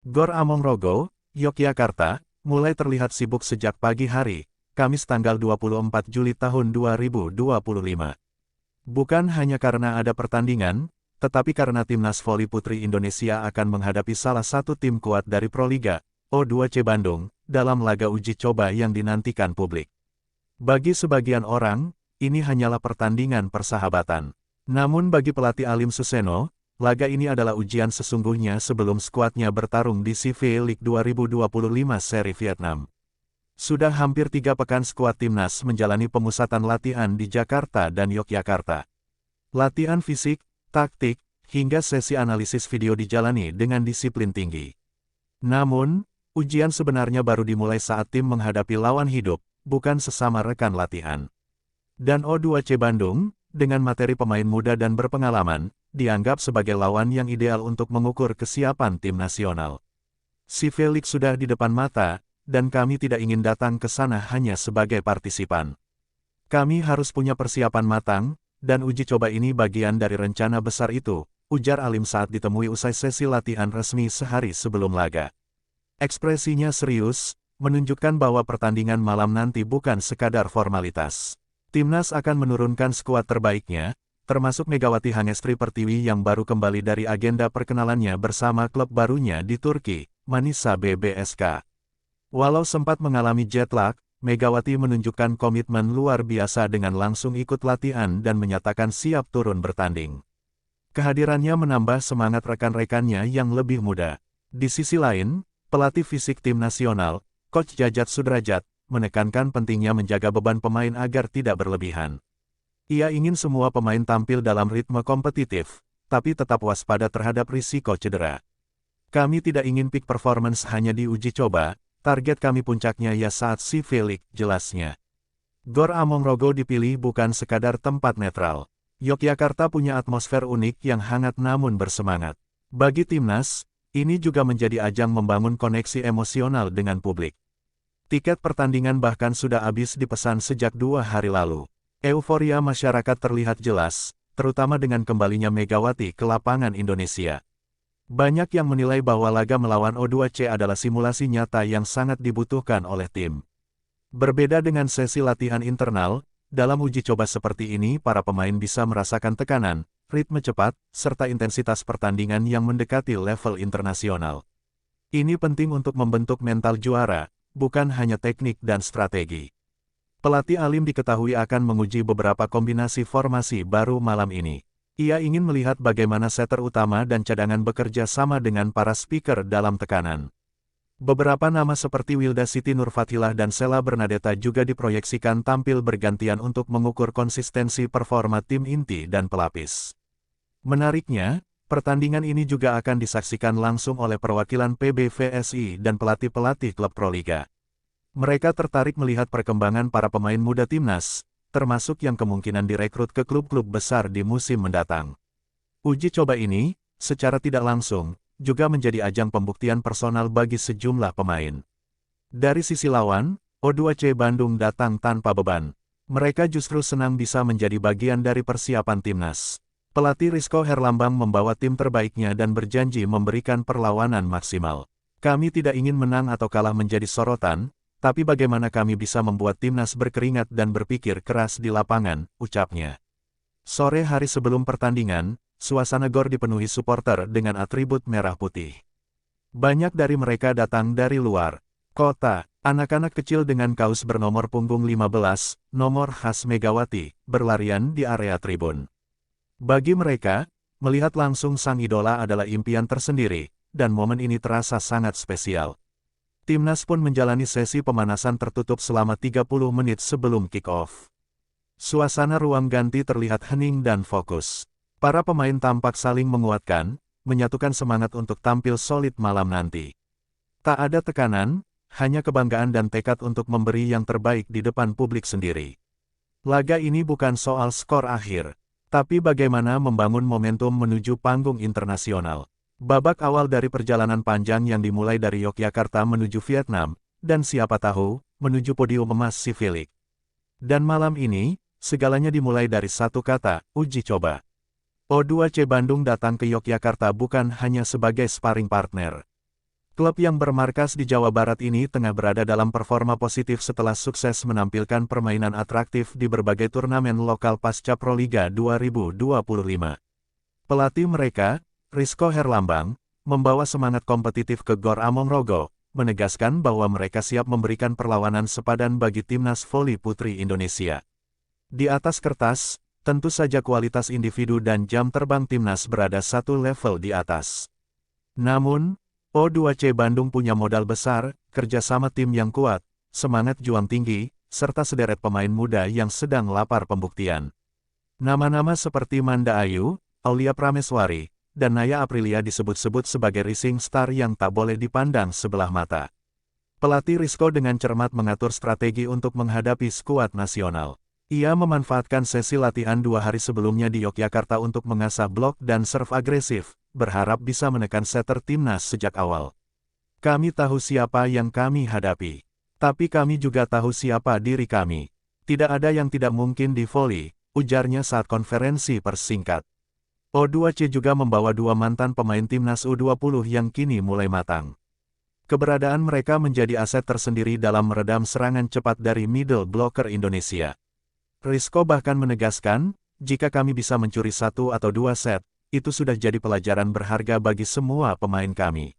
Gor Amongrogo, Yogyakarta, mulai terlihat sibuk sejak pagi hari, Kamis tanggal 24 Juli tahun 2025. Bukan hanya karena ada pertandingan, tetapi karena Timnas Voli Putri Indonesia akan menghadapi salah satu tim kuat dari Proliga, O2C Bandung, dalam laga uji coba yang dinantikan publik. Bagi sebagian orang, ini hanyalah pertandingan persahabatan. Namun bagi pelatih Alim Suseno, laga ini adalah ujian sesungguhnya sebelum skuadnya bertarung di CV League 2025 seri Vietnam. Sudah hampir 3 pekan skuad Timnas menjalani pemusatan latihan di Jakarta dan Yogyakarta. Latihan fisik, taktik, hingga sesi analisis video dijalani dengan disiplin tinggi. Namun, ujian sebenarnya baru dimulai saat tim menghadapi lawan hidup, bukan sesama rekan latihan. Dan O2C Bandung, dengan materi pemain muda dan berpengalaman, dianggap sebagai lawan yang ideal untuk mengukur kesiapan tim nasional. CV League sudah di depan mata, dan kami tidak ingin datang ke sana hanya sebagai partisipan. Kami harus punya persiapan matang, dan uji coba ini bagian dari rencana besar itu, ujar Alim saat ditemui usai sesi latihan resmi sehari sebelum laga. Ekspresinya serius, menunjukkan bahwa pertandingan malam nanti bukan sekadar formalitas. Timnas akan menurunkan skuad terbaiknya, termasuk Megawati Hangestri Pertiwi yang baru kembali dari agenda perkenalannya bersama klub barunya di Turki, Manisa BBSK. Walau sempat mengalami jet lag, Megawati menunjukkan komitmen luar biasa dengan langsung ikut latihan dan menyatakan siap turun bertanding. Kehadirannya menambah semangat rekan-rekannya yang lebih muda. Di sisi lain, pelatih fisik tim nasional, Coach Jajat Sudrajat, menekankan pentingnya menjaga beban pemain agar tidak berlebihan. Ia ingin semua pemain tampil dalam ritme kompetitif, tapi tetap waspada terhadap risiko cedera. Kami tidak ingin peak performance hanya di uji coba, target kami puncaknya ya saat CV League, jelasnya. Gor Amongrogo dipilih bukan sekadar tempat netral. Yogyakarta punya atmosfer unik yang hangat namun bersemangat. Bagi Timnas, ini juga menjadi ajang membangun koneksi emosional dengan publik. Tiket pertandingan bahkan sudah habis dipesan sejak 2 hari lalu. Euforia masyarakat terlihat jelas, terutama dengan kembalinya Megawati ke lapangan Indonesia. Banyak yang menilai bahwa laga melawan O2C adalah simulasi nyata yang sangat dibutuhkan oleh tim. Berbeda dengan sesi latihan internal, dalam uji coba seperti ini para pemain bisa merasakan tekanan, ritme cepat, serta intensitas pertandingan yang mendekati level internasional. Ini penting untuk membentuk mental juara, bukan hanya teknik dan strategi. Pelatih Alim diketahui akan menguji beberapa kombinasi formasi baru malam ini. Ia ingin melihat bagaimana setter utama dan cadangan bekerja sama dengan para speaker dalam tekanan. Beberapa nama seperti Wilda Siti Nurfatilah dan Sela Bernadetta juga diproyeksikan tampil bergantian untuk mengukur konsistensi performa tim inti dan pelapis. Menariknya, pertandingan ini juga akan disaksikan langsung oleh perwakilan PBVSI dan pelatih-pelatih klub Proliga. Mereka tertarik melihat perkembangan para pemain muda Timnas, termasuk yang kemungkinan direkrut ke klub-klub besar di musim mendatang. Uji coba ini, secara tidak langsung, juga menjadi ajang pembuktian personal bagi sejumlah pemain. Dari sisi lawan, O2C Bandung datang tanpa beban. Mereka justru senang bisa menjadi bagian dari persiapan Timnas. Pelatih Rizko Herlambang membawa tim terbaiknya dan berjanji memberikan perlawanan maksimal. Kami tidak ingin menang atau kalah menjadi sorotan, tapi bagaimana kami bisa membuat Timnas berkeringat dan berpikir keras di lapangan, ucapnya. Sore hari sebelum pertandingan, suasana gor dipenuhi supporter dengan atribut merah putih. Banyak dari mereka datang dari luar kota. Anak-anak kecil dengan kaos bernomor punggung 15, nomor khas Megawati, berlarian di area tribun. Bagi mereka, melihat langsung sang idola adalah impian tersendiri, dan momen ini terasa sangat spesial. Timnas pun menjalani sesi pemanasan tertutup selama 30 menit sebelum kick-off. Suasana ruang ganti terlihat hening dan fokus. Para pemain tampak saling menguatkan, menyatukan semangat untuk tampil solid malam nanti. Tak ada tekanan, hanya kebanggaan dan tekad untuk memberi yang terbaik di depan publik sendiri. Laga ini bukan soal skor akhir, tapi bagaimana membangun momentum menuju panggung internasional. Babak awal dari perjalanan panjang yang dimulai dari Yogyakarta menuju Vietnam, dan siapa tahu, menuju podium emas CV League. Dan malam ini, segalanya dimulai dari satu kata, uji coba. O2C Bandung datang ke Yogyakarta bukan hanya sebagai sparring partner. Klub yang bermarkas di Jawa Barat ini tengah berada dalam performa positif setelah sukses menampilkan permainan atraktif di berbagai turnamen lokal pasca Proliga 2025. Pelatih mereka, Rizko Herlambang, membawa semangat kompetitif ke Gor Amongrogo, menegaskan bahwa mereka siap memberikan perlawanan sepadan bagi timnas voli putri Indonesia. Di atas kertas, tentu saja kualitas individu dan jam terbang timnas berada satu level di atas. Namun, O2C Bandung punya modal besar, kerjasama tim yang kuat, semangat juang tinggi, serta sederet pemain muda yang sedang lapar pembuktian. Nama-nama seperti Manda Ayu, Aulia Prameswari, dan Naya Aprilia disebut-sebut sebagai rising star yang tak boleh dipandang sebelah mata. Pelatih Rizko dengan cermat mengatur strategi untuk menghadapi skuad nasional. Ia memanfaatkan sesi latihan 2 hari sebelumnya di Yogyakarta untuk mengasah blok dan serve agresif, berharap bisa menekan setter timnas sejak awal. Kami tahu siapa yang kami hadapi. Tapi kami juga tahu siapa diri kami. Tidak ada yang tidak mungkin di voli, ujarnya saat konferensi pers singkat. O2C juga membawa 2 mantan pemain timnas U20 yang kini mulai matang. Keberadaan mereka menjadi aset tersendiri dalam meredam serangan cepat dari middle blocker Indonesia. Rizko bahkan menegaskan, jika kami bisa mencuri 1 atau 2 set, itu sudah jadi pelajaran berharga bagi semua pemain kami.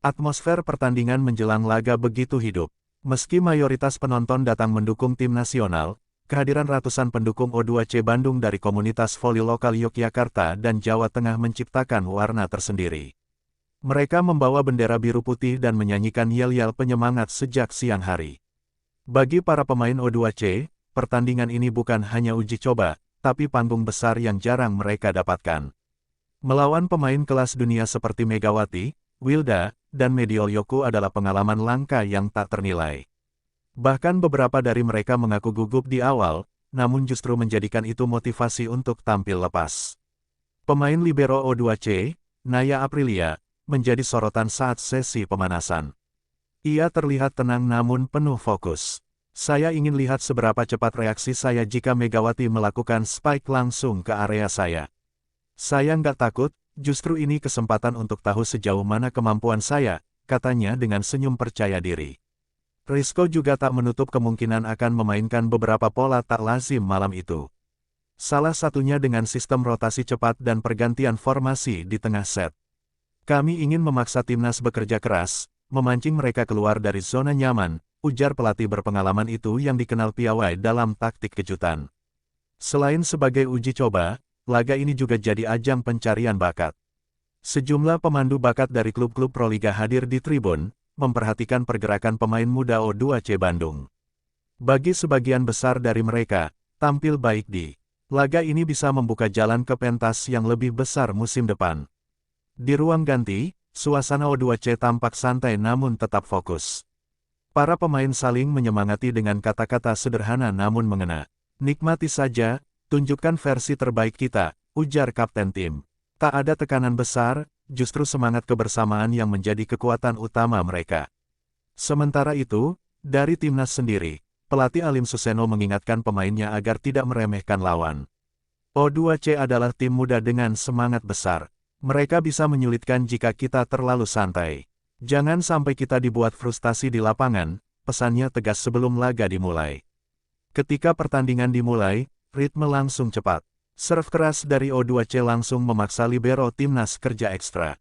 Atmosfer pertandingan menjelang laga begitu hidup. Meski mayoritas penonton datang mendukung tim nasional, kehadiran ratusan pendukung O2C Bandung dari komunitas voli lokal Yogyakarta dan Jawa Tengah menciptakan warna tersendiri. Mereka membawa bendera biru putih dan menyanyikan yel-yel penyemangat sejak siang hari. Bagi para pemain O2C, pertandingan ini bukan hanya uji coba, tapi panggung besar yang jarang mereka dapatkan. Melawan pemain kelas dunia seperti Megawati, Wilda, dan Mediol Yoku adalah pengalaman langka yang tak ternilai. Bahkan beberapa dari mereka mengaku gugup di awal, namun justru menjadikan itu motivasi untuk tampil lepas. Pemain libero O2C, Naya Aprilia, menjadi sorotan saat sesi pemanasan. Ia terlihat tenang namun penuh fokus. Saya ingin lihat seberapa cepat reaksi saya jika Megawati melakukan spike langsung ke area saya. Saya nggak takut, justru ini kesempatan untuk tahu sejauh mana kemampuan saya, katanya dengan senyum percaya diri. Rizko juga tak menutup kemungkinan akan memainkan beberapa pola tak lazim malam itu. Salah satunya dengan sistem rotasi cepat dan pergantian formasi di tengah set. Kami ingin memaksa timnas bekerja keras, memancing mereka keluar dari zona nyaman, ujar pelatih berpengalaman itu yang dikenal piawai dalam taktik kejutan. Selain sebagai uji coba, laga ini juga jadi ajang pencarian bakat. Sejumlah pemandu bakat dari klub-klub Proliga hadir di tribun, memperhatikan pergerakan pemain muda O2C Bandung. Bagi sebagian besar dari mereka, tampil baik di laga ini bisa membuka jalan ke pentas yang lebih besar musim depan. Di ruang ganti, suasana O2C tampak santai namun tetap fokus. Para pemain saling menyemangati dengan kata-kata sederhana namun mengena. Nikmati saja, tunjukkan versi terbaik kita, ujar kapten tim. Tak ada tekanan besar, justru semangat kebersamaan yang menjadi kekuatan utama mereka. Sementara itu, dari timnas sendiri, pelatih Alim Suseno mengingatkan pemainnya agar tidak meremehkan lawan. O2C adalah tim muda dengan semangat besar. Mereka bisa menyulitkan jika kita terlalu santai. Jangan sampai kita dibuat frustasi di lapangan, pesannya tegas sebelum laga dimulai. Ketika pertandingan dimulai, ritme langsung cepat. Serve keras dari O2C langsung memaksa libero timnas kerja ekstra.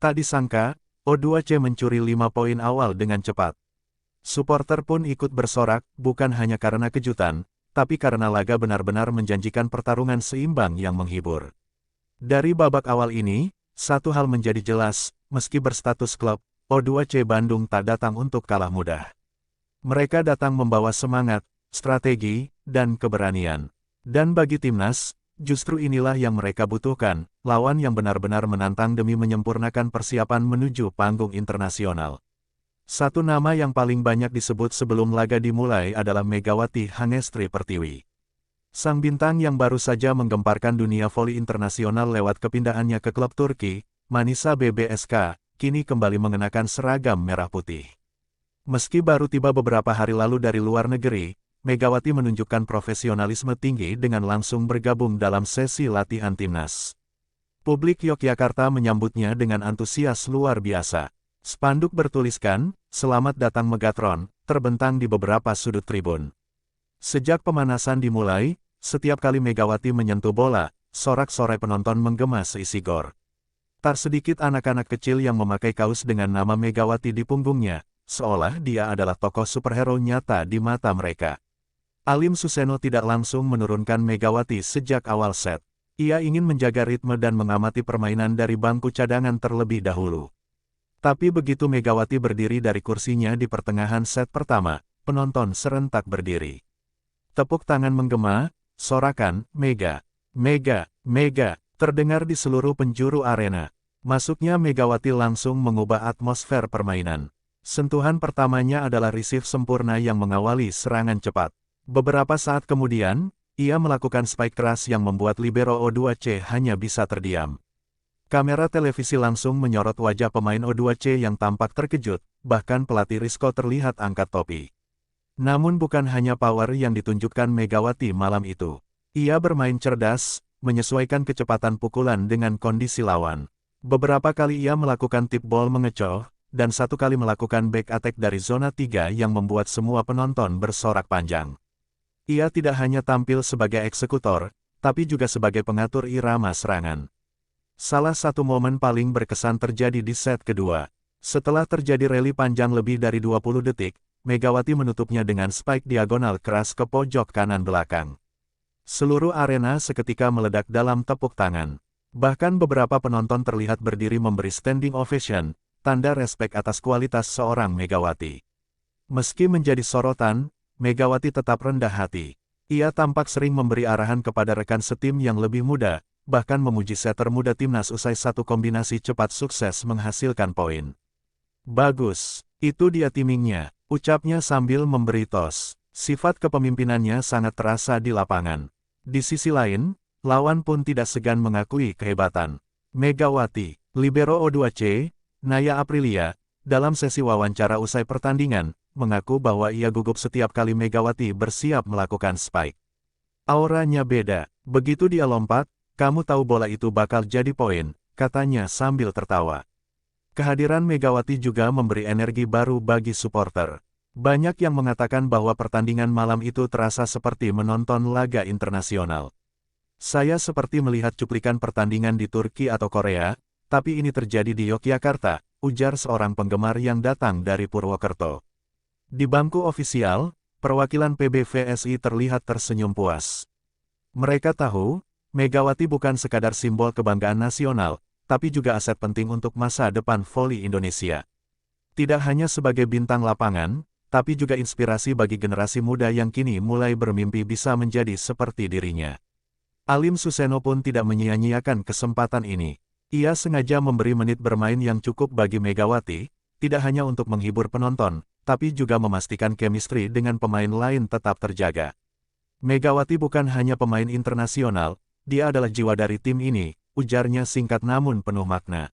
Tak disangka, O2C mencuri 5 poin awal dengan cepat. Supporter pun ikut bersorak, bukan hanya karena kejutan, tapi karena laga benar-benar menjanjikan pertarungan seimbang yang menghibur. Dari babak awal ini, satu hal menjadi jelas, meski berstatus klub, O2C Bandung tak datang untuk kalah mudah. Mereka datang membawa semangat, strategi, dan keberanian. Dan bagi timnas, justru inilah yang mereka butuhkan, lawan yang benar-benar menantang demi menyempurnakan persiapan menuju panggung internasional. Satu nama yang paling banyak disebut sebelum laga dimulai adalah Megawati Hangestri Pertiwi. Sang bintang yang baru saja menggemparkan dunia voli internasional lewat kepindahannya ke klub Turki, Manisa BBSK, kini kembali mengenakan seragam merah putih. Meski baru tiba beberapa hari lalu dari luar negeri, Megawati menunjukkan profesionalisme tinggi dengan langsung bergabung dalam sesi latihan timnas. Publik Yogyakarta menyambutnya dengan antusias luar biasa. Spanduk bertuliskan, "Selamat datang Megatron," terbentang di beberapa sudut tribun. Sejak pemanasan dimulai, setiap kali Megawati menyentuh bola, sorak-sorai penonton menggema seisi gor. Tak sedikit anak-anak kecil yang memakai kaos dengan nama Megawati di punggungnya, seolah dia adalah tokoh superhero nyata di mata mereka. Alim Suseno tidak langsung menurunkan Megawati sejak awal set. Ia ingin menjaga ritme dan mengamati permainan dari bangku cadangan terlebih dahulu. Tapi begitu Megawati berdiri dari kursinya di pertengahan set pertama, penonton serentak berdiri. Tepuk tangan menggema, sorakan, "Mega, Mega, Mega," terdengar di seluruh penjuru arena. Masuknya Megawati langsung mengubah atmosfer permainan. Sentuhan pertamanya adalah receive sempurna yang mengawali serangan cepat. Beberapa saat kemudian, ia melakukan spike keras yang membuat libero O2C hanya bisa terdiam. Kamera televisi langsung menyorot wajah pemain O2C yang tampak terkejut, bahkan pelatih Rizko terlihat angkat topi. Namun bukan hanya power yang ditunjukkan Megawati malam itu. Ia bermain cerdas, menyesuaikan kecepatan pukulan dengan kondisi lawan. Beberapa kali ia melakukan tip ball mengecoh, dan satu kali melakukan back attack dari zona 3 yang membuat semua penonton bersorak panjang. Ia tidak hanya tampil sebagai eksekutor, tapi juga sebagai pengatur irama serangan. Salah satu momen paling berkesan terjadi di set kedua. Setelah terjadi rally panjang lebih dari 20 detik, Megawati menutupnya dengan spike diagonal keras ke pojok kanan belakang. Seluruh arena seketika meledak dalam tepuk tangan. Bahkan beberapa penonton terlihat berdiri memberi standing ovation, tanda respek atas kualitas seorang Megawati. Meski menjadi sorotan, Megawati tetap rendah hati. Ia tampak sering memberi arahan kepada rekan setim yang lebih muda, bahkan memuji setter muda timnas usai satu kombinasi cepat sukses menghasilkan poin. "Bagus, itu dia timingnya," ucapnya sambil memberi tos. Sifat kepemimpinannya sangat terasa di lapangan. Di sisi lain, lawan pun tidak segan mengakui kehebatan Megawati. Libero O2C, Naya Aprilia, dalam sesi wawancara usai pertandingan, mengaku bahwa ia gugup setiap kali Megawati bersiap melakukan spike. "Auranya beda, begitu dia lompat, kamu tahu bola itu bakal jadi poin," katanya sambil tertawa. Kehadiran Megawati juga memberi energi baru bagi supporter. Banyak yang mengatakan bahwa pertandingan malam itu terasa seperti menonton laga internasional. "Saya seperti melihat cuplikan pertandingan di Turki atau Korea, tapi ini terjadi di Yogyakarta," ujar seorang penggemar yang datang dari Purwokerto. Di bangku ofisial, perwakilan PBVSI terlihat tersenyum puas. Mereka tahu, Megawati bukan sekadar simbol kebanggaan nasional, tapi juga aset penting untuk masa depan voli Indonesia. Tidak hanya sebagai bintang lapangan, tapi juga inspirasi bagi generasi muda yang kini mulai bermimpi bisa menjadi seperti dirinya. Alim Suseno pun tidak menyia-nyiakan kesempatan ini. Ia sengaja memberi menit bermain yang cukup bagi Megawati, tidak hanya untuk menghibur penonton, tapi juga memastikan chemistry dengan pemain lain tetap terjaga. "Megawati bukan hanya pemain internasional, dia adalah jiwa dari tim ini," ujarnya singkat namun penuh makna.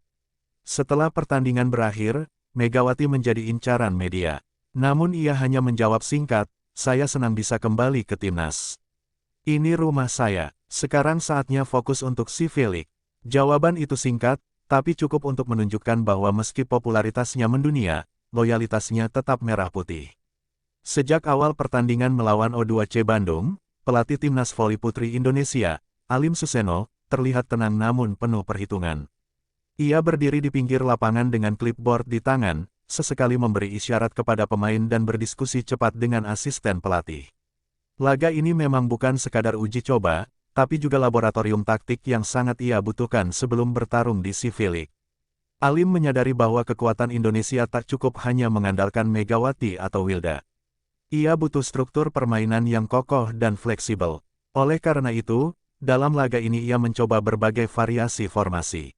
Setelah pertandingan berakhir, Megawati menjadi incaran media. Namun ia hanya menjawab singkat, "Saya senang bisa kembali ke timnas. Ini rumah saya, sekarang saatnya fokus untuk si Felix." Jawaban itu singkat, tapi cukup untuk menunjukkan bahwa meski popularitasnya mendunia, loyalitasnya tetap merah putih. Sejak awal pertandingan melawan O2C Bandung, pelatih timnas voli putri Indonesia, Alim Suseno, terlihat tenang namun penuh perhitungan. Ia berdiri di pinggir lapangan dengan clipboard di tangan, sesekali memberi isyarat kepada pemain dan berdiskusi cepat dengan asisten pelatih. Laga ini memang bukan sekadar uji coba, tapi juga laboratorium taktik yang sangat ia butuhkan sebelum bertarung di si Felix. Alim menyadari bahwa kekuatan Indonesia tak cukup hanya mengandalkan Megawati atau Wilda. Ia butuh struktur permainan yang kokoh dan fleksibel. Oleh karena itu, dalam laga ini ia mencoba berbagai variasi formasi.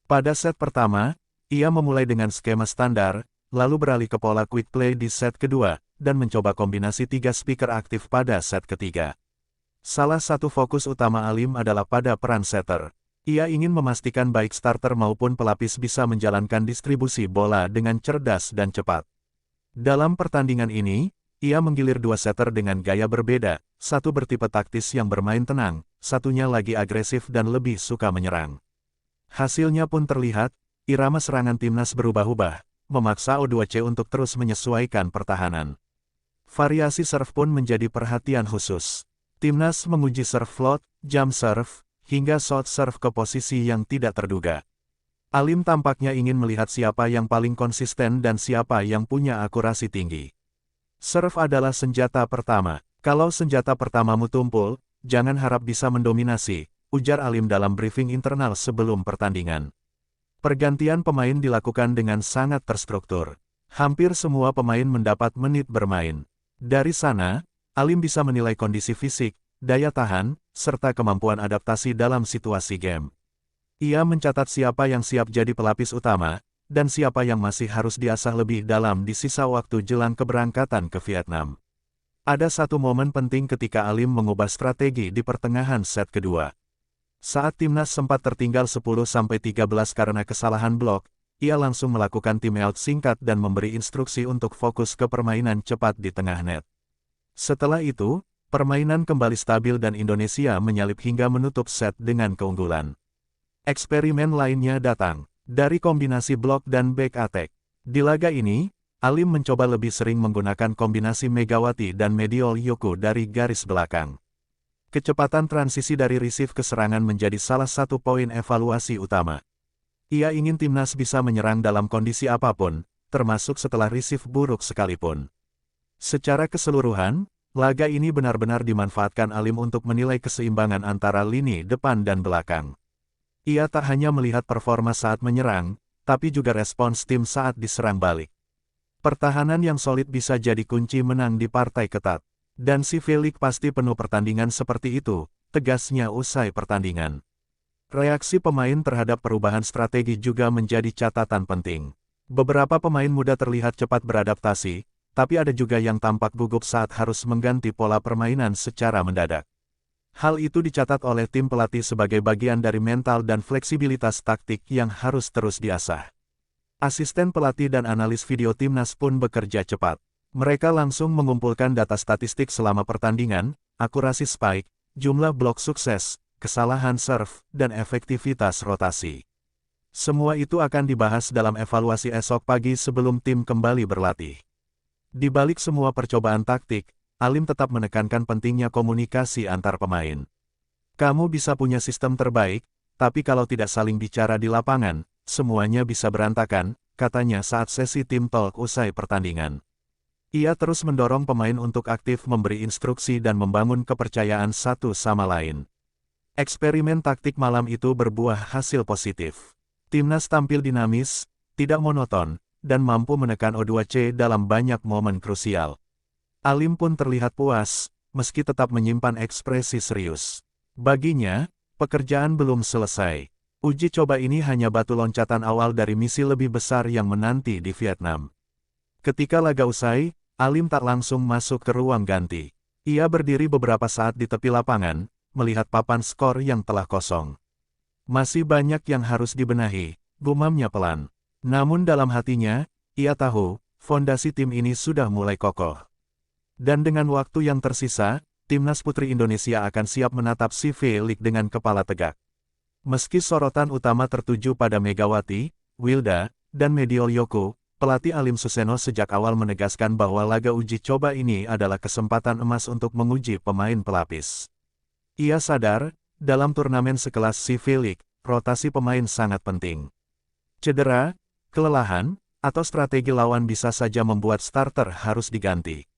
Pada set pertama, ia memulai dengan skema standar, lalu beralih ke pola quick play di set kedua, dan mencoba kombinasi 3 speaker aktif pada set ketiga. Salah satu fokus utama Alim adalah pada peran setter. Ia ingin memastikan baik starter maupun pelapis bisa menjalankan distribusi bola dengan cerdas dan cepat. Dalam pertandingan ini, ia menggilir 2 setter dengan gaya berbeda, satu bertipe taktis yang bermain tenang, satunya lagi agresif dan lebih suka menyerang. Hasilnya pun terlihat, irama serangan timnas berubah-ubah, memaksa O2C untuk terus menyesuaikan pertahanan. Variasi serve pun menjadi perhatian khusus. Timnas menguji serve float, jump serve, hingga short serve ke posisi yang tidak terduga. Alim tampaknya ingin melihat siapa yang paling konsisten dan siapa yang punya akurasi tinggi. Serve adalah senjata pertama. Kalau senjata pertamamu tumpul, jangan harap bisa mendominasi, ujar Alim dalam briefing internal sebelum pertandingan. Pergantian pemain dilakukan dengan sangat terstruktur. Hampir semua pemain mendapat menit bermain. Dari sana, Alim bisa menilai kondisi fisik, daya tahan, serta kemampuan adaptasi dalam situasi game. Ia mencatat siapa yang siap jadi pelapis utama, dan siapa yang masih harus diasah lebih dalam di sisa waktu jelang keberangkatan ke Vietnam. Ada satu momen penting ketika Alim mengubah strategi di pertengahan set kedua. Saat timnas sempat tertinggal 10-13 karena kesalahan blok, ia langsung melakukan timeout singkat dan memberi instruksi untuk fokus ke permainan cepat di tengah net. Setelah itu, permainan kembali stabil dan Indonesia menyalip hingga menutup set dengan keunggulan. Eksperimen lainnya datang dari kombinasi blok dan back attack. Di laga ini, Alim mencoba lebih sering menggunakan kombinasi Megawati dan Mediol Yoko dari garis belakang. Kecepatan transisi dari receive ke serangan menjadi salah satu poin evaluasi utama. Ia ingin timnas bisa menyerang dalam kondisi apapun, termasuk setelah receive buruk sekalipun. Secara keseluruhan, laga ini benar-benar dimanfaatkan Alim untuk menilai keseimbangan antara lini depan dan belakang. Ia tak hanya melihat performa saat menyerang, tapi juga respons tim saat diserang balik. Pertahanan yang solid bisa jadi kunci menang di partai ketat. Dan si Felix pasti penuh pertandingan seperti itu, tegasnya usai pertandingan. Reaksi pemain terhadap perubahan strategi juga menjadi catatan penting. Beberapa pemain muda terlihat cepat beradaptasi, tapi ada juga yang tampak gugup saat harus mengganti pola permainan secara mendadak. Hal itu dicatat oleh tim pelatih sebagai bagian dari mental dan fleksibilitas taktik yang harus terus diasah. Asisten pelatih dan analis video timnas pun bekerja cepat. Mereka langsung mengumpulkan data statistik selama pertandingan, akurasi spike, jumlah blok sukses, kesalahan serve, dan efektivitas rotasi. Semua itu akan dibahas dalam evaluasi esok pagi sebelum tim kembali berlatih. Di balik semua percobaan taktik, Alim tetap menekankan pentingnya komunikasi antar pemain. Kamu bisa punya sistem terbaik, tapi kalau tidak saling bicara di lapangan, semuanya bisa berantakan, katanya saat sesi tim talk usai pertandingan. Ia terus mendorong pemain untuk aktif memberi instruksi dan membangun kepercayaan satu sama lain. Eksperimen taktik malam itu berbuah hasil positif. Timnas tampil dinamis, tidak monoton, dan mampu menekan O2C dalam banyak momen krusial. Alim pun terlihat puas, meski tetap menyimpan ekspresi serius. Baginya, pekerjaan belum selesai. Uji coba ini hanya batu loncatan awal dari misi lebih besar yang menanti di Vietnam. Ketika laga usai, Alim tak langsung masuk ke ruang ganti. Ia berdiri beberapa saat di tepi lapangan, melihat papan skor yang telah kosong. Masih banyak yang harus dibenahi, gumamnya pelan. Namun dalam hatinya, ia tahu, fondasi tim ini sudah mulai kokoh. Dan dengan waktu yang tersisa, timnas putri Indonesia akan siap menatap si Felix dengan kepala tegak. Meski sorotan utama tertuju pada Megawati, Wilda, dan Mediol Yoko, pelatih Alim Suseno sejak awal menegaskan bahwa laga uji coba ini adalah kesempatan emas untuk menguji pemain pelapis. Ia sadar, dalam turnamen sekelas si Felix, rotasi pemain sangat penting. Cedera, kelelahan, atau strategi lawan bisa saja membuat starter harus diganti.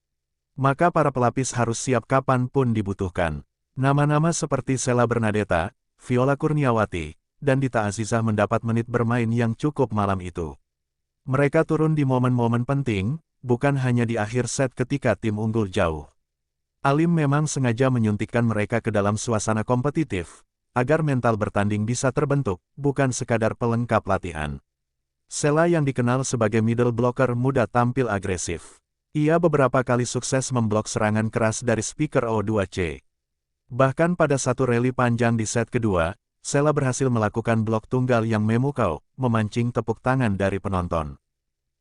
Maka para pelapis harus siap kapan pun dibutuhkan. Nama-nama seperti Sheila Bernadetta, Viola Kurniawati, dan Dita Azizah mendapat menit bermain yang cukup malam itu. Mereka turun di momen-momen penting, bukan hanya di akhir set ketika tim unggul jauh. Alim memang sengaja menyuntikkan mereka ke dalam suasana kompetitif, agar mental bertanding bisa terbentuk, bukan sekadar pelengkap latihan. Sheila yang dikenal sebagai middle blocker muda tampil agresif. Ia beberapa kali sukses memblok serangan keras dari speaker O2C. Bahkan pada satu rally panjang di set kedua, Sheila berhasil melakukan blok tunggal yang memukau, memancing tepuk tangan dari penonton.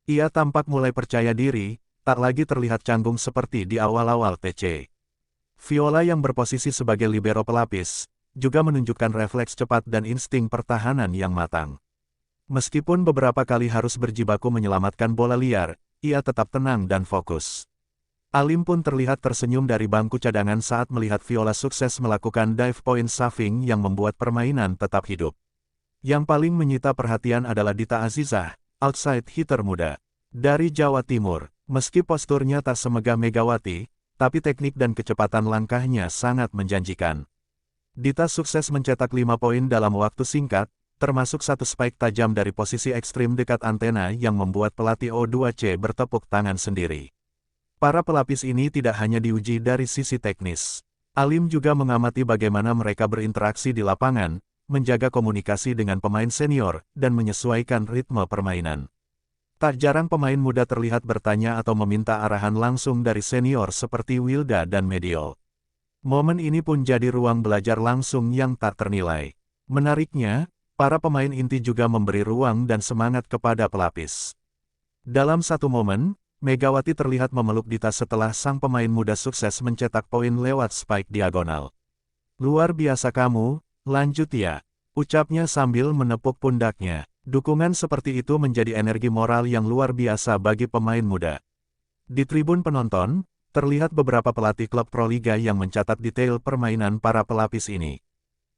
Ia tampak mulai percaya diri, tak lagi terlihat canggung seperti di awal-awal TC. Viola yang berposisi sebagai libero pelapis, juga menunjukkan refleks cepat dan insting pertahanan yang matang. Meskipun beberapa kali harus berjibaku menyelamatkan bola liar, ia tetap tenang dan fokus. Alim pun terlihat tersenyum dari bangku cadangan saat melihat Viola sukses melakukan dive point saving yang membuat permainan tetap hidup. Yang paling menyita perhatian adalah Dita Azizah, outside hitter muda. Dari Jawa Timur, meski posturnya tak semegah Megawati, tapi teknik dan kecepatan langkahnya sangat menjanjikan. Dita sukses mencetak 5 poin dalam waktu singkat, termasuk satu spike tajam dari posisi ekstrim dekat antena yang membuat pelatih O2C bertepuk tangan sendiri. Para pelapis ini tidak hanya diuji dari sisi teknis. Alim juga mengamati bagaimana mereka berinteraksi di lapangan, menjaga komunikasi dengan pemain senior, dan menyesuaikan ritme permainan. Tak jarang pemain muda terlihat bertanya atau meminta arahan langsung dari senior seperti Wilda dan Mediol. Momen ini pun jadi ruang belajar langsung yang tak ternilai. Menariknya, para pemain inti juga memberi ruang dan semangat kepada pelapis. Dalam satu momen, Megawati terlihat memeluk Dita setelah sang pemain muda sukses mencetak poin lewat spike diagonal. "Luar biasa kamu, lanjut ya," ucapnya sambil menepuk pundaknya. Dukungan seperti itu menjadi energi moral yang luar biasa bagi pemain muda. Di tribun penonton, terlihat beberapa pelatih klub Proliga yang mencatat detail permainan para pelapis ini.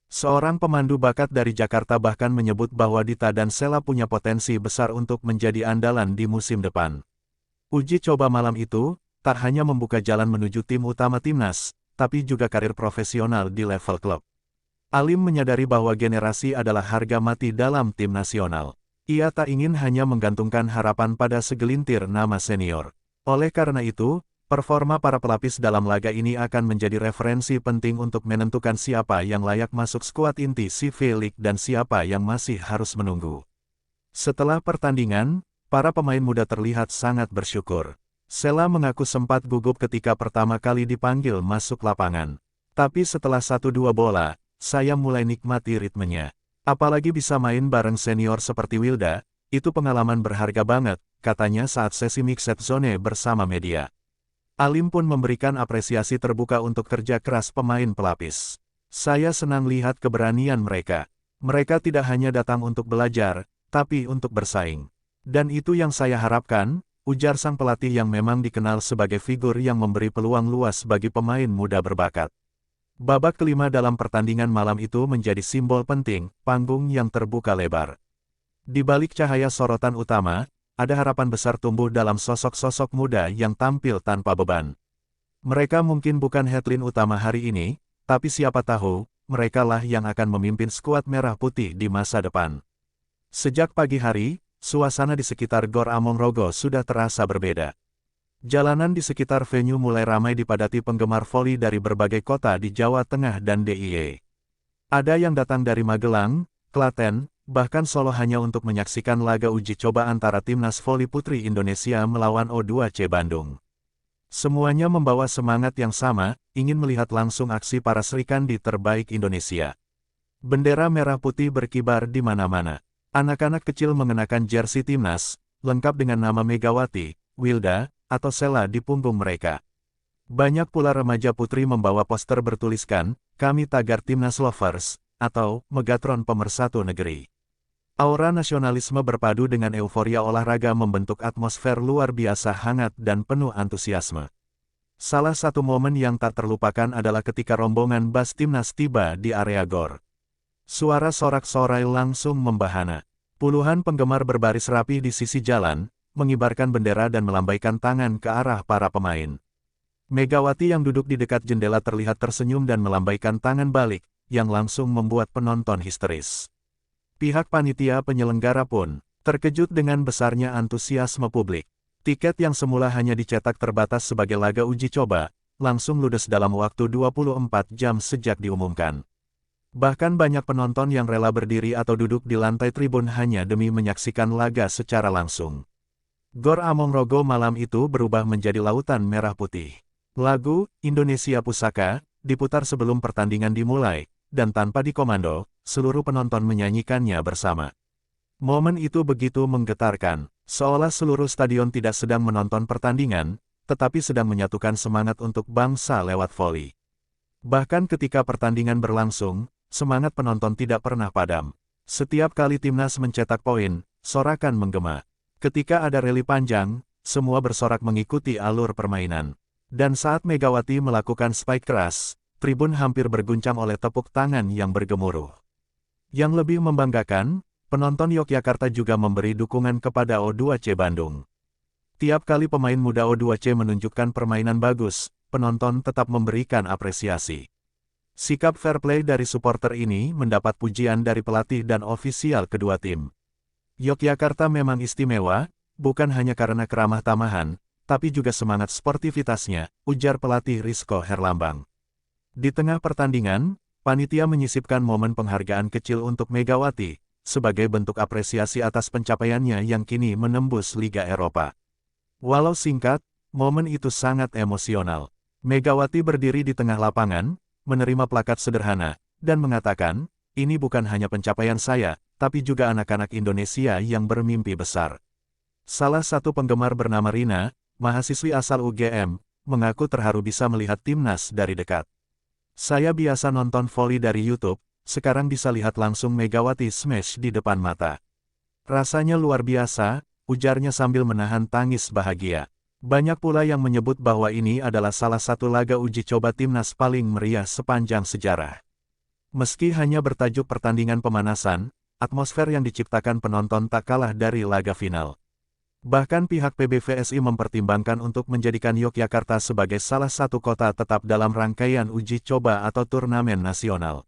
Seorang pemandu bakat dari Jakarta bahkan menyebut bahwa Dita dan Sela punya potensi besar untuk menjadi andalan di musim depan. Uji coba malam itu, tak hanya membuka jalan menuju tim utama timnas, tapi juga karir profesional di level klub. Alim menyadari bahwa generasi adalah harga mati dalam tim nasional. Ia tak ingin hanya menggantungkan harapan pada segelintir nama senior. Oleh karena itu, performa para pelapis dalam laga ini akan menjadi referensi penting untuk menentukan siapa yang layak masuk skuad inti CV League dan siapa yang masih harus menunggu. Setelah pertandingan, para pemain muda terlihat sangat bersyukur. Sela mengaku sempat gugup ketika pertama kali dipanggil masuk lapangan. Tapi setelah 1-2 bola, saya mulai nikmati ritmenya. Apalagi bisa main bareng senior seperti Wilda, itu pengalaman berharga banget, katanya saat sesi mixed zone bersama media. Alim pun memberikan apresiasi terbuka untuk kerja keras pemain pelapis. "Saya senang lihat keberanian mereka. Mereka tidak hanya datang untuk belajar, tapi untuk bersaing. Dan itu yang saya harapkan," ujar sang pelatih yang memang dikenal sebagai figur yang memberi peluang luas bagi pemain muda berbakat. Babak kelima dalam pertandingan malam itu menjadi simbol penting, panggung yang terbuka lebar. Di balik cahaya sorotan utama, ada harapan besar tumbuh dalam sosok-sosok muda yang tampil tanpa beban. Mereka mungkin bukan headline utama hari ini, tapi siapa tahu, merekalah yang akan memimpin skuad merah putih di masa depan. Sejak pagi hari, suasana di sekitar Gor Amongrogo sudah terasa berbeda. Jalanan di sekitar venue mulai ramai dipadati penggemar voli dari berbagai kota di Jawa Tengah dan DIY. Ada yang datang dari Magelang, Klaten, bahkan Solo hanya untuk menyaksikan laga uji coba antara timnas voli putri Indonesia melawan O2C Bandung. Semuanya membawa semangat yang sama, ingin melihat langsung aksi para Srikandi terbaik Indonesia. Bendera merah putih berkibar di mana-mana. Anak-anak kecil mengenakan jersey timnas, lengkap dengan nama Megawati, Wilda, atau Sela di punggung mereka. Banyak pula remaja putri membawa poster bertuliskan, "Kami Tagar Timnas Lovers," atau Megatron Pemersatu Negeri. Aura nasionalisme berpadu dengan euforia olahraga membentuk atmosfer luar biasa hangat dan penuh antusiasme. Salah satu momen yang tak terlupakan adalah ketika rombongan bas timnas tiba di area GOR. Suara sorak-sorai langsung membahana. Puluhan penggemar berbaris rapi di sisi jalan, mengibarkan bendera dan melambaikan tangan ke arah para pemain. Megawati yang duduk di dekat jendela terlihat tersenyum dan melambaikan tangan balik, yang langsung membuat penonton histeris. Pihak panitia penyelenggara pun terkejut dengan besarnya antusiasme publik. Tiket yang semula hanya dicetak terbatas sebagai laga uji coba, langsung ludes dalam waktu 24 jam sejak diumumkan. Bahkan banyak penonton yang rela berdiri atau duduk di lantai tribun hanya demi menyaksikan laga secara langsung. Gor Amongrogo malam itu berubah menjadi lautan merah putih. Lagu Indonesia Pusaka diputar sebelum pertandingan dimulai, dan tanpa dikomando, seluruh penonton menyanyikannya bersama. Momen itu begitu menggetarkan, seolah seluruh stadion tidak sedang menonton pertandingan, tetapi sedang menyatukan semangat untuk bangsa lewat voli. Bahkan ketika pertandingan berlangsung, semangat penonton tidak pernah padam. Setiap kali timnas mencetak poin, sorakan menggema. Ketika ada rally panjang, semua bersorak mengikuti alur permainan. Dan saat Megawati melakukan spike keras, tribun hampir berguncang oleh tepuk tangan yang bergemuruh. Yang lebih membanggakan, penonton Yogyakarta juga memberi dukungan kepada O2C Bandung. Tiap kali pemain muda O2C menunjukkan permainan bagus, penonton tetap memberikan apresiasi. Sikap fair play dari supporter ini mendapat pujian dari pelatih dan ofisial kedua tim. Yogyakarta memang istimewa, bukan hanya karena keramah tamahan, tapi juga semangat sportivitasnya, ujar pelatih Rizko Herlambang. Di tengah pertandingan, panitia menyisipkan momen penghargaan kecil untuk Megawati, sebagai bentuk apresiasi atas pencapaiannya yang kini menembus Liga Eropa. Walau singkat, momen itu sangat emosional. Megawati berdiri di tengah lapangan, menerima plakat sederhana, dan mengatakan, "Ini bukan hanya pencapaian saya, tapi juga anak-anak Indonesia yang bermimpi besar." Salah satu penggemar bernama Rina, mahasiswi asal UGM, mengaku terharu bisa melihat timnas dari dekat. "Saya biasa nonton voli dari YouTube, sekarang bisa lihat langsung Megawati smash di depan mata. Rasanya luar biasa," ujarnya sambil menahan tangis bahagia. Banyak pula yang menyebut bahwa ini adalah salah satu laga uji coba timnas paling meriah sepanjang sejarah. Meski hanya bertajuk pertandingan pemanasan, atmosfer yang diciptakan penonton tak kalah dari laga final. Bahkan pihak PBVSI mempertimbangkan untuk menjadikan Yogyakarta sebagai salah satu kota tetap dalam rangkaian uji coba atau turnamen nasional.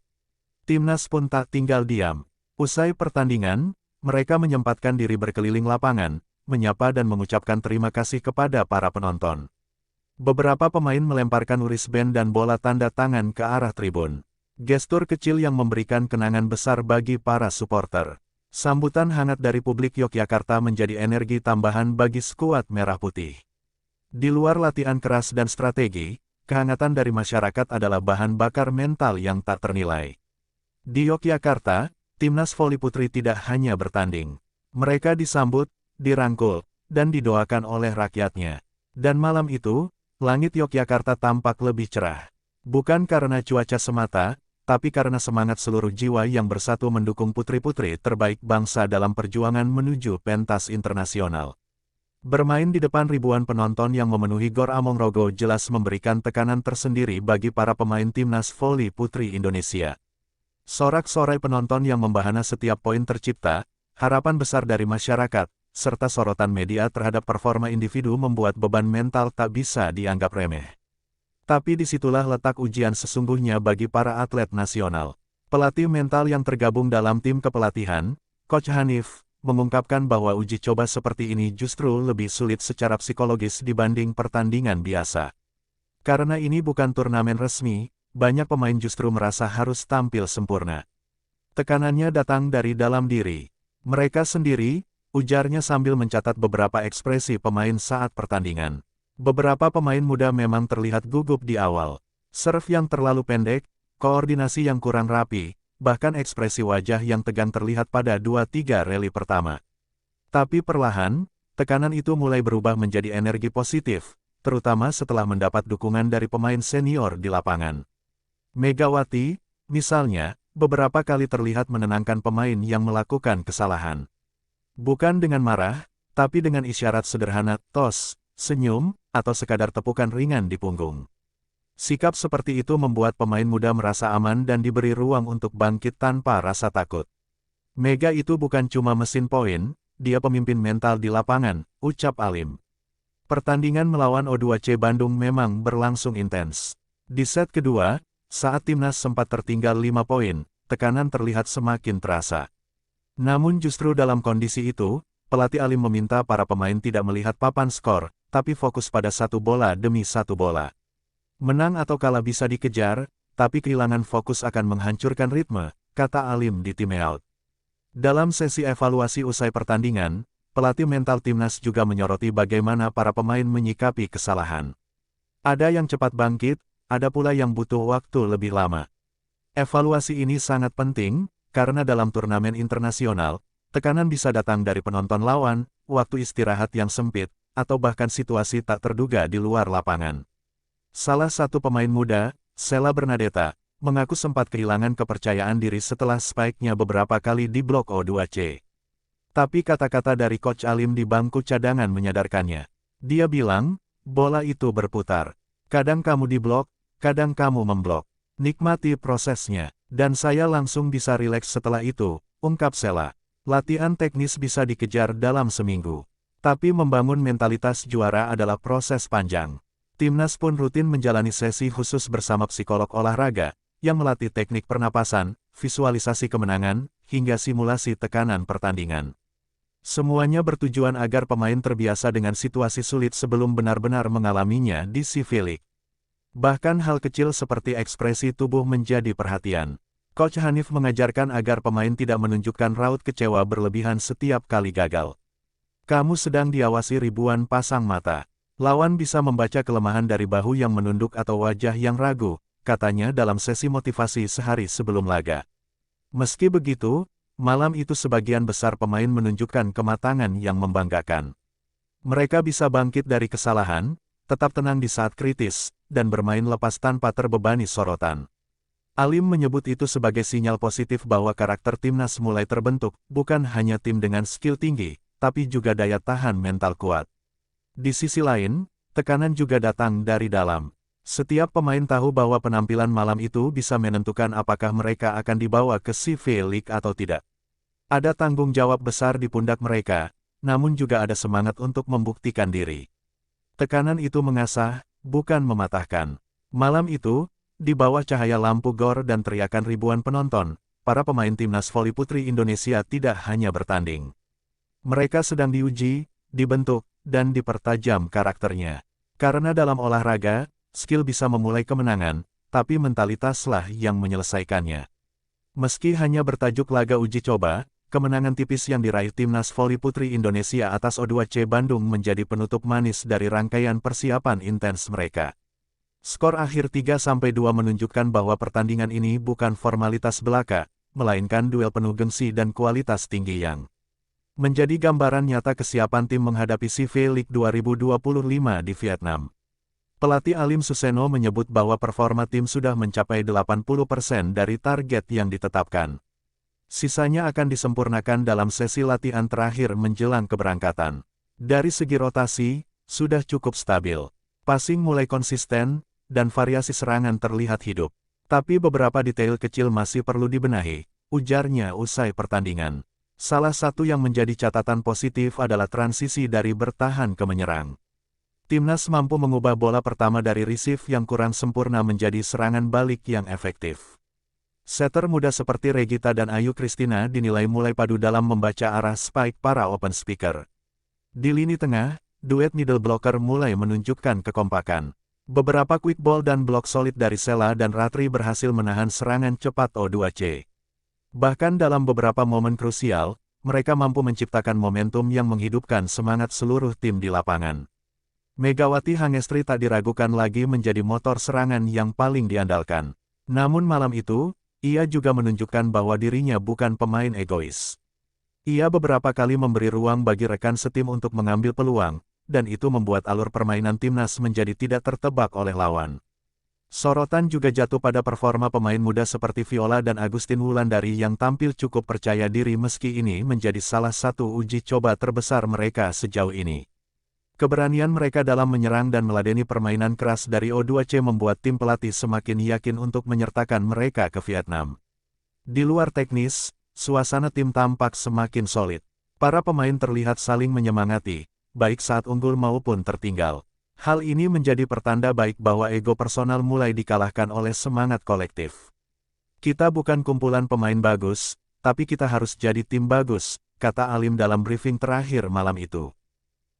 Timnas pun tak tinggal diam. Usai pertandingan, mereka menyempatkan diri berkeliling lapangan, menyapa dan mengucapkan terima kasih kepada para penonton. Beberapa pemain melemparkan wristband dan bola tanda tangan ke arah tribun. Gestur kecil yang memberikan kenangan besar bagi para supporter. Sambutan hangat dari publik Yogyakarta menjadi energi tambahan bagi skuad Merah Putih. Di luar latihan keras dan strategi, kehangatan dari masyarakat adalah bahan bakar mental yang tak ternilai. Di Yogyakarta, timnas voli putri tidak hanya bertanding. Mereka disambut, dirangkul, dan didoakan oleh rakyatnya. Dan malam itu, langit Yogyakarta tampak lebih cerah. Bukan karena cuaca semata, tapi karena semangat seluruh jiwa yang bersatu mendukung putri-putri terbaik bangsa dalam perjuangan menuju pentas internasional. Bermain di depan ribuan penonton yang memenuhi Gor Amongrogo jelas memberikan tekanan tersendiri bagi para pemain timnas voli putri Indonesia. Sorak-sorai penonton yang membahana setiap poin tercipta, harapan besar dari masyarakat, serta sorotan media terhadap performa individu membuat beban mental tak bisa dianggap remeh. Tapi disitulah letak ujian sesungguhnya bagi para atlet nasional. Pelatih mental yang tergabung dalam tim kepelatihan, Coach Hanif, mengungkapkan bahwa uji coba seperti ini justru lebih sulit secara psikologis dibanding pertandingan biasa. Karena ini bukan turnamen resmi, banyak pemain justru merasa harus tampil sempurna. Tekanannya datang dari dalam diri. Mereka sendiri, ujarnya sambil mencatat beberapa ekspresi pemain saat pertandingan. Beberapa pemain muda memang terlihat gugup di awal. Serve yang terlalu pendek, koordinasi yang kurang rapi, bahkan ekspresi wajah yang tegang terlihat pada 2-3 rally pertama. Tapi perlahan, tekanan itu mulai berubah menjadi energi positif, terutama setelah mendapat dukungan dari pemain senior di lapangan. Megawati, misalnya, beberapa kali terlihat menenangkan pemain yang melakukan kesalahan. Bukan dengan marah, tapi dengan isyarat sederhana, tos, senyum, atau sekadar tepukan ringan di punggung. Sikap seperti itu membuat pemain muda merasa aman dan diberi ruang untuk bangkit tanpa rasa takut. Mega itu bukan cuma mesin poin, dia pemimpin mental di lapangan, ucap Alim. Pertandingan melawan O2C Bandung memang berlangsung intens. Di set kedua, saat timnas sempat tertinggal 5 poin, tekanan terlihat semakin terasa. Namun justru dalam kondisi itu, pelatih Alim meminta para pemain tidak melihat papan skor, tapi fokus pada satu bola demi satu bola. Menang atau kalah bisa dikejar, tapi kehilangan fokus akan menghancurkan ritme, kata Alim di timeout. Dalam sesi evaluasi usai pertandingan, pelatih mental timnas juga menyoroti bagaimana para pemain menyikapi kesalahan. Ada yang cepat bangkit, ada pula yang butuh waktu lebih lama. Evaluasi ini sangat penting, karena dalam turnamen internasional, tekanan bisa datang dari penonton lawan, waktu istirahat yang sempit, atau bahkan situasi tak terduga di luar lapangan. Salah satu pemain muda, Sheila Bernadetta, mengaku sempat kehilangan kepercayaan diri setelah spike-nya beberapa kali diblok O2C. Tapi kata-kata dari Coach Alim di bangku cadangan menyadarkannya. Dia bilang, bola itu berputar. Kadang kamu diblok, kadang kamu memblok. Nikmati prosesnya. Dan saya langsung bisa rileks setelah itu, ungkap Sela. Latihan teknis bisa dikejar dalam seminggu. Tapi membangun mentalitas juara adalah proses panjang. Timnas pun rutin menjalani sesi khusus bersama psikolog olahraga, yang melatih teknik pernapasan, visualisasi kemenangan, hingga simulasi tekanan pertandingan. Semuanya bertujuan agar pemain terbiasa dengan situasi sulit sebelum benar-benar mengalaminya di CV League. Bahkan hal kecil seperti ekspresi tubuh menjadi perhatian. Coach Hanif mengajarkan agar pemain tidak menunjukkan raut kecewa berlebihan setiap kali gagal. Kamu sedang diawasi ribuan pasang mata. Lawan bisa membaca kelemahan dari bahu yang menunduk atau wajah yang ragu, katanya dalam sesi motivasi sehari sebelum laga. Meski begitu, malam itu sebagian besar pemain menunjukkan kematangan yang membanggakan. Mereka bisa bangkit dari kesalahan, tetap tenang di saat kritis, dan bermain lepas tanpa terbebani sorotan. Alim menyebut itu sebagai sinyal positif bahwa karakter timnas mulai terbentuk, bukan hanya tim dengan skill tinggi, tapi juga daya tahan mental kuat. Di sisi lain, tekanan juga datang dari dalam. Setiap pemain tahu bahwa penampilan malam itu bisa menentukan apakah mereka akan dibawa ke CV League atau tidak. Ada tanggung jawab besar di pundak mereka, namun juga ada semangat untuk membuktikan diri. Tekanan itu mengasah, bukan mematahkan. Malam itu, di bawah cahaya lampu gor dan teriakan ribuan penonton, para pemain timnas voli putri Indonesia tidak hanya bertanding. Mereka sedang diuji, dibentuk, dan dipertajam karakternya. Karena dalam olahraga, skill bisa memulai kemenangan, tapi mentalitaslah yang menyelesaikannya. Meski hanya bertajuk laga uji coba, kemenangan tipis yang diraih timnas voli putri Indonesia atas O2C Bandung menjadi penutup manis dari rangkaian persiapan intens mereka. Skor akhir 3-2 menunjukkan bahwa pertandingan ini bukan formalitas belaka, melainkan duel penuh gengsi dan kualitas tinggi yang menjadi gambaran nyata kesiapan tim menghadapi CV League 2025 di Vietnam. Pelatih Alim Suseno menyebut bahwa performa tim sudah mencapai 80% dari target yang ditetapkan. Sisanya akan disempurnakan dalam sesi latihan terakhir menjelang keberangkatan. Dari segi rotasi, sudah cukup stabil. Passing mulai konsisten, dan variasi serangan terlihat hidup. Tapi beberapa detail kecil masih perlu dibenahi, ujarnya usai pertandingan. Salah satu yang menjadi catatan positif adalah transisi dari bertahan ke menyerang. Timnas mampu mengubah bola pertama dari receive yang kurang sempurna menjadi serangan balik yang efektif. Setter muda seperti Regita dan Ayu Christina dinilai mulai padu dalam membaca arah spike para open speaker. Di lini tengah, duet middle blocker mulai menunjukkan kekompakan. Beberapa quick ball dan blok solid dari Sela dan Ratri berhasil menahan serangan cepat O2C. Bahkan dalam beberapa momen krusial, mereka mampu menciptakan momentum yang menghidupkan semangat seluruh tim di lapangan. Megawati Hangestri tak diragukan lagi menjadi motor serangan yang paling diandalkan. Namun malam itu, ia juga menunjukkan bahwa dirinya bukan pemain egois. Ia beberapa kali memberi ruang bagi rekan setim untuk mengambil peluang, dan itu membuat alur permainan timnas menjadi tidak tertebak oleh lawan. Sorotan juga jatuh pada performa pemain muda seperti Viola dan Agustin Wulandari yang tampil cukup percaya diri meski ini menjadi salah satu uji coba terbesar mereka sejauh ini. Keberanian mereka dalam menyerang dan meladeni permainan keras dari O2C membuat tim pelatih semakin yakin untuk menyertakan mereka ke Vietnam. Di luar teknis, suasana tim tampak semakin solid. Para pemain terlihat saling menyemangati, baik saat unggul maupun tertinggal. Hal ini menjadi pertanda baik bahwa ego personal mulai dikalahkan oleh semangat kolektif. Kita bukan kumpulan pemain bagus, tapi kita harus jadi tim bagus, kata Alim dalam briefing terakhir malam itu.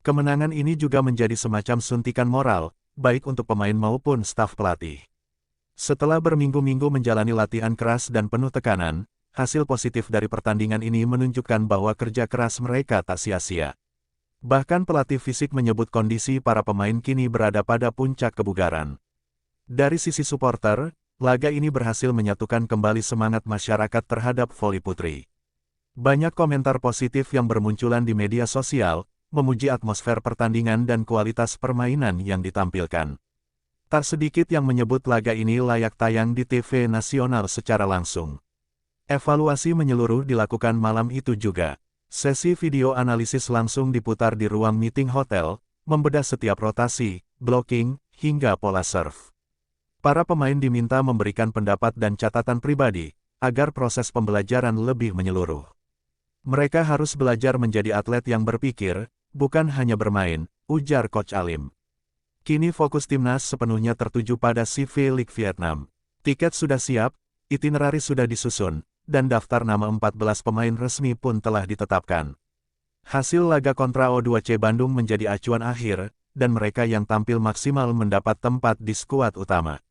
Kemenangan ini juga menjadi semacam suntikan moral, baik untuk pemain maupun staf pelatih. Setelah berminggu-minggu menjalani latihan keras dan penuh tekanan, hasil positif dari pertandingan ini menunjukkan bahwa kerja keras mereka tak sia-sia. Bahkan pelatih fisik menyebut kondisi para pemain kini berada pada puncak kebugaran. Dari sisi supporter, laga ini berhasil menyatukan kembali semangat masyarakat terhadap voli putri. Banyak komentar positif yang bermunculan di media sosial, memuji atmosfer pertandingan dan kualitas permainan yang ditampilkan. Tak sedikit yang menyebut laga ini layak tayang di TV nasional secara langsung. Evaluasi menyeluruh dilakukan malam itu juga. Sesi video analisis langsung diputar di ruang meeting hotel, membedah setiap rotasi, blocking, hingga pola serve. Para pemain diminta memberikan pendapat dan catatan pribadi, agar proses pembelajaran lebih menyeluruh. Mereka harus belajar menjadi atlet yang berpikir, bukan hanya bermain, ujar Coach Alim. Kini fokus timnas sepenuhnya tertuju pada CV League Vietnam. Tiket sudah siap, itinerari sudah disusun, dan daftar nama 14 pemain resmi pun telah ditetapkan. Hasil laga kontra O2C Bandung menjadi acuan akhir, dan mereka yang tampil maksimal mendapat tempat di skuad utama.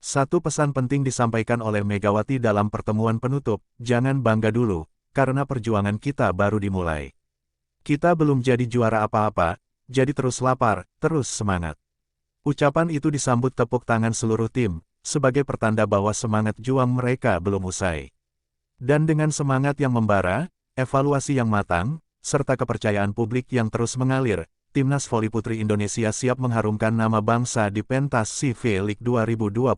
Satu pesan penting disampaikan oleh Megawati dalam pertemuan penutup, jangan bangga dulu, karena perjuangan kita baru dimulai. Kita belum jadi juara apa-apa, jadi terus lapar, terus semangat. Ucapan itu disambut tepuk tangan seluruh tim, sebagai pertanda bahwa semangat juang mereka belum usai. Dan dengan semangat yang membara, evaluasi yang matang, serta kepercayaan publik yang terus mengalir, Timnas Voli Putri Indonesia siap mengharumkan nama bangsa di pentas CV League 2025.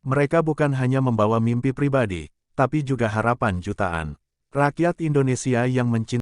Mereka bukan hanya membawa mimpi pribadi, tapi juga harapan jutaan rakyat Indonesia yang mencintai